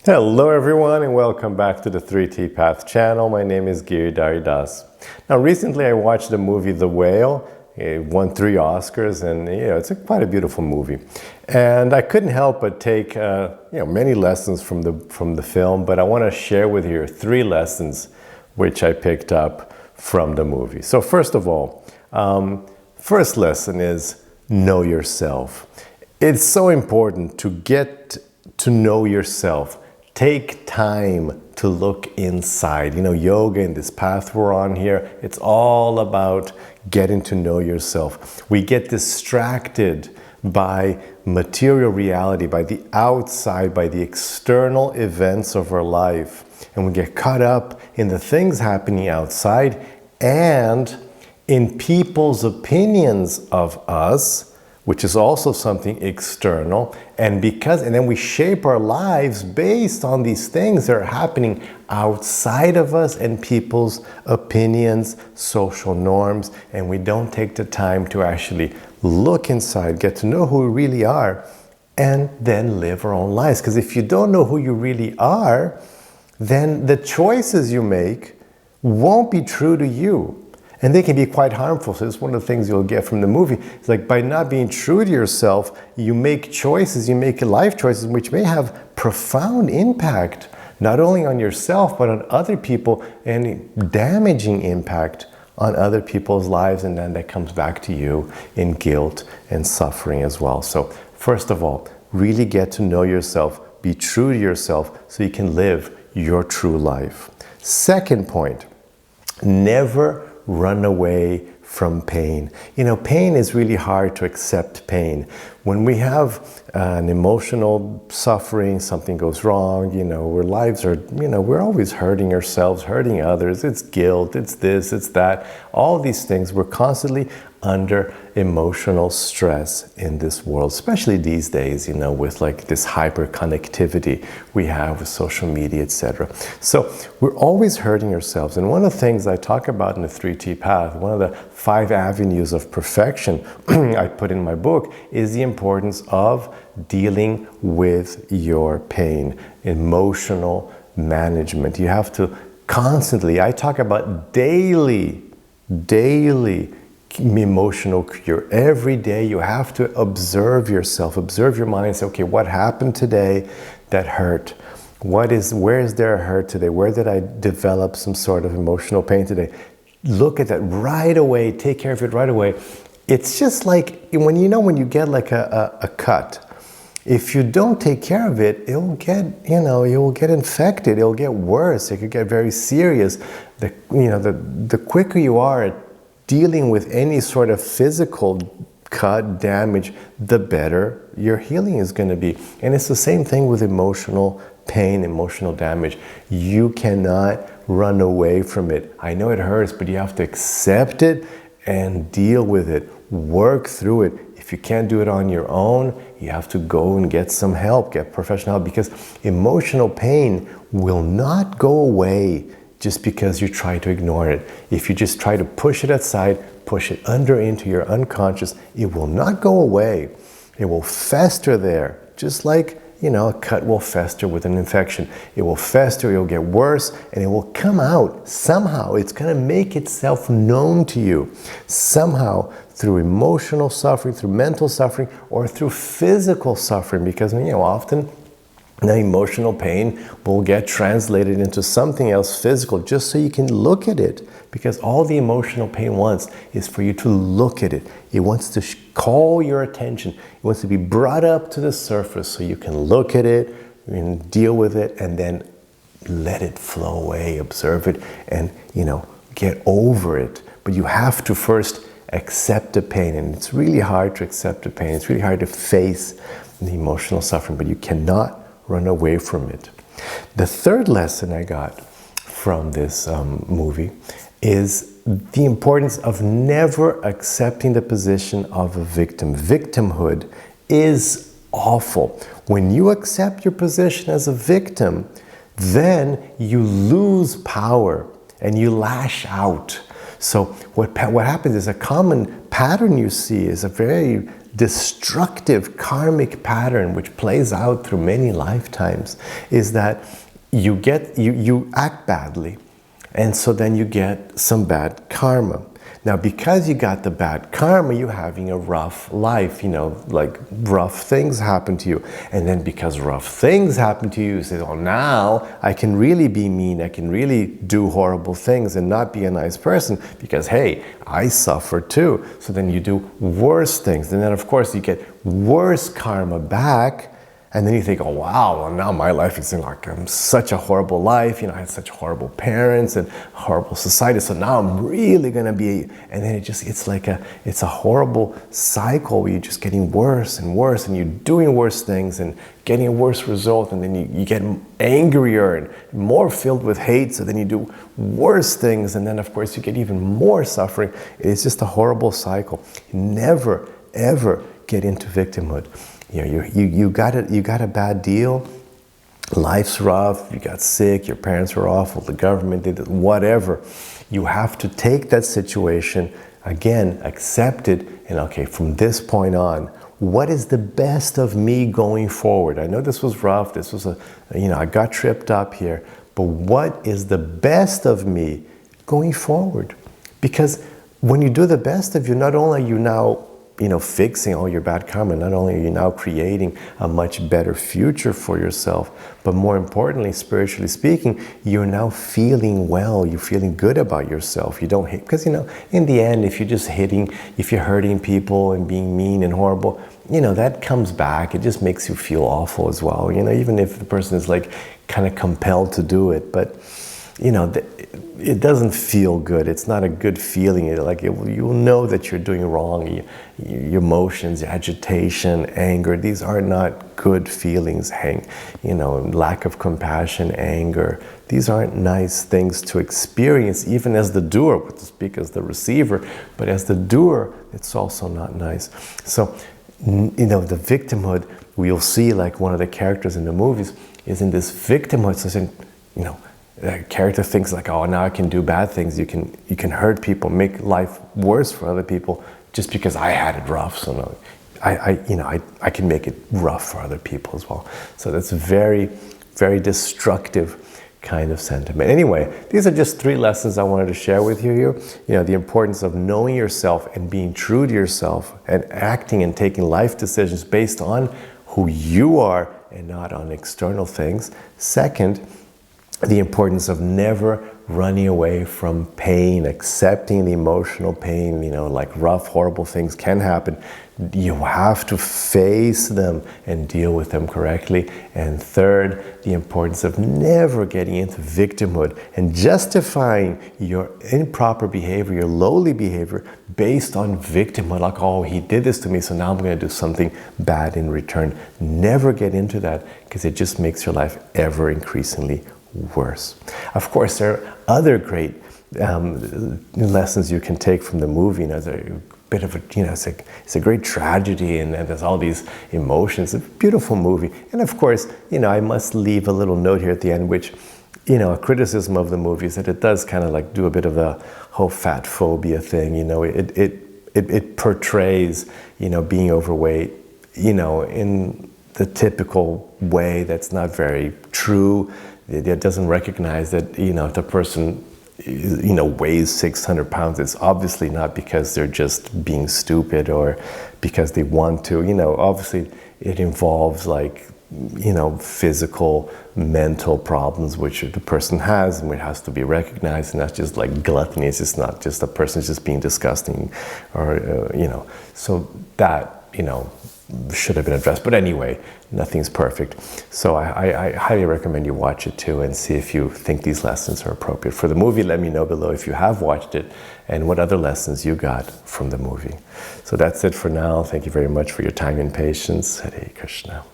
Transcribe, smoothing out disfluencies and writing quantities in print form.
Hello everyone and welcome back to the 3T Path channel. My name is Giridhari. Now recently I watched the movie The Whale. It won 3 Oscars and it's quite a beautiful movie. And I couldn't help but take many lessons from the film, but I want to share with you 3 lessons which I picked up from the movie. So first of all, first lesson is know yourself. It's so important to get to know yourself. Take time to look inside. Yoga and this path we're on here, it's all about getting to know yourself. We get distracted by material reality, by the outside, by the external events of our life. And we get caught up in the things happening outside and in people's opinions of us, which is also something external, and then we shape our lives based on these things that are happening outside of us and people's opinions, social norms, and we don't take the time to actually look inside, get to know who we really are, and then live our own lives. Because if you don't know who you really are, then the choices you make won't be true to you. And they can be quite harmful. So it's one of the things you'll get from the movie. It's like by not being true to yourself, you make choices, you make life choices which may have profound impact, not only on yourself, but on other people, and damaging impact on other people's lives. And then that comes back to you in guilt and suffering as well. So first of all, really get to know yourself, be true to yourself so you can live your true life. Second point, never run away from pain. Pain is really hard to accept pain. When we have an emotional suffering, something goes wrong, our lives are, we're always hurting ourselves, hurting others. It's guilt, it's this, it's that. All these things, we're constantly under emotional stress in this world, especially these days, with like this hyper connectivity we have with social media, etc. So we're always hurting ourselves. And one of the things I talk about in the 3T Path, one of the 5 avenues of perfection I put in my book, is the importance of dealing with your pain, emotional management. You have to constantly, I talk about daily emotional cure. Every day you have to observe yourself, observe your mind and say, okay, what happened today that hurt? Where is there a hurt today? Where did I develop some sort of emotional pain today? Look at that right away, take care of it right away. It's just like when you get like a cut. If you don't take care of it, it'll get, it will get infected, it'll get worse, it could get very serious. The quicker you are at dealing with any sort of physical cut, damage, the better your healing is going to be. And it's the same thing with emotional pain, emotional damage. You cannot run away from it. I know it hurts, but you have to accept it and deal with it. Work through it. If you can't do it on your own, you have to go and get some help, get professional help, because emotional pain will not go away just because you try to ignore it. If you just try to push it aside, push it into your unconscious, it will not go away. It will fester there, just like a cut will fester with an infection. It will fester, it will get worse, and it will come out somehow. It's going to make itself known to you somehow through emotional suffering, through mental suffering, or through physical suffering, because often the emotional pain will get translated into something else physical just so you can look at it, because all the emotional pain wants is for you to look at it. It wants to call your attention. It wants to be brought up to the surface so you can look at it and deal with it and then let it flow away, observe it, and get over it. But you have to first accept the pain, and it's really hard to accept the pain. It's really hard to face the emotional suffering, but you cannot run away from it. The third lesson I got from this movie is the importance of never accepting the position of a victim. Victimhood is awful. When you accept your position as a victim, then you lose power and you lash out. So what happens is a common pattern you see is a very destructive karmic pattern which plays out through many lifetimes is that you act badly, and so then you get some bad karma. Now, because you got the bad karma, you're having a rough life, like rough things happen to you. And then because rough things happen to you, you say, oh, now I can really be mean. I can really do horrible things and not be a nice person because, hey, I suffer too. So then you do worse things. And then, of course, you get worse karma back. And then you think, oh, wow, well, now my life is like such a horrible life. I had such horrible parents and horrible society. So now I'm really going to be, and then it's a horrible cycle where you're just getting worse and worse, and you're doing worse things and getting a worse result. And then you get angrier and more filled with hate. So then you do worse things. And then, of course, you get even more suffering. It's just a horrible cycle. Never, ever get into victimhood. You got a bad deal, life's rough, you got sick, your parents were awful, the government did it, whatever. You have to take that situation, again, accept it, and okay, from this point on, what is the best of me going forward? I know this was rough, I got tripped up here, but what is the best of me going forward? Because when you do the best of you, not only are you now fixing all your bad karma, not only are you now creating a much better future for yourself, but more importantly, spiritually speaking, you're now feeling well, you're feeling good about yourself. You don't hate, because in the end, if you're hurting people and being mean and horrible, that comes back. It just makes you feel awful as well, even if the person is like kind of compelled to do it. But it doesn't feel good. It's not a good feeling. You'll know that you're doing wrong. Your emotions, your agitation, anger, these are not good feelings. Lack of compassion, anger, these aren't nice things to experience, even as the doer, to speak as the receiver, but as the doer, it's also not nice. So, the victimhood, we'll see like one of the characters in the movies is in this victimhood. So, the character thinks like, oh, now I can do bad things. You can hurt people, make life worse for other people just because I had it rough. So no, I can make it rough for other people as well. So that's a very, very destructive kind of sentiment. Anyway, these are just 3 lessons I wanted to share with you here. The importance of knowing yourself and being true to yourself and acting and taking life decisions based on who you are and not on external things. Second, the importance of never running away from pain, accepting the emotional pain, like rough, horrible things can happen. You have to face them and deal with them correctly. And third, the importance of never getting into victimhood and justifying your improper behavior, your lowly behavior, based on victimhood, like, oh, he did this to me, so now I'm going to do something bad in return. Never get into that, because it just makes your life ever increasingly worse. Of course, there are other great lessons you can take from the movie. There's a bit of a, it's a great tragedy, and there's all these emotions. It's a beautiful movie. And of course, I must leave a little note here at the end, which, a criticism of the movie is that it does kind of like do a bit of the whole fat phobia thing. It portrays, being overweight, in the typical way that's not very true. It doesn't recognize that, if the person, weighs 600 pounds, it's obviously not because they're just being stupid or because they want to. Obviously it involves physical, mental problems which the person has, and it has to be recognized, and that's just like gluttony. It's just not just a person just being disgusting, or, so that, should have been addressed. But anyway, nothing's perfect. So I highly recommend you watch it too and see if you think these lessons are appropriate for the movie. Let me know below if you have watched it and what other lessons you got from the movie. So that's it for now. Thank you very much for your time and patience. Hare Krishna.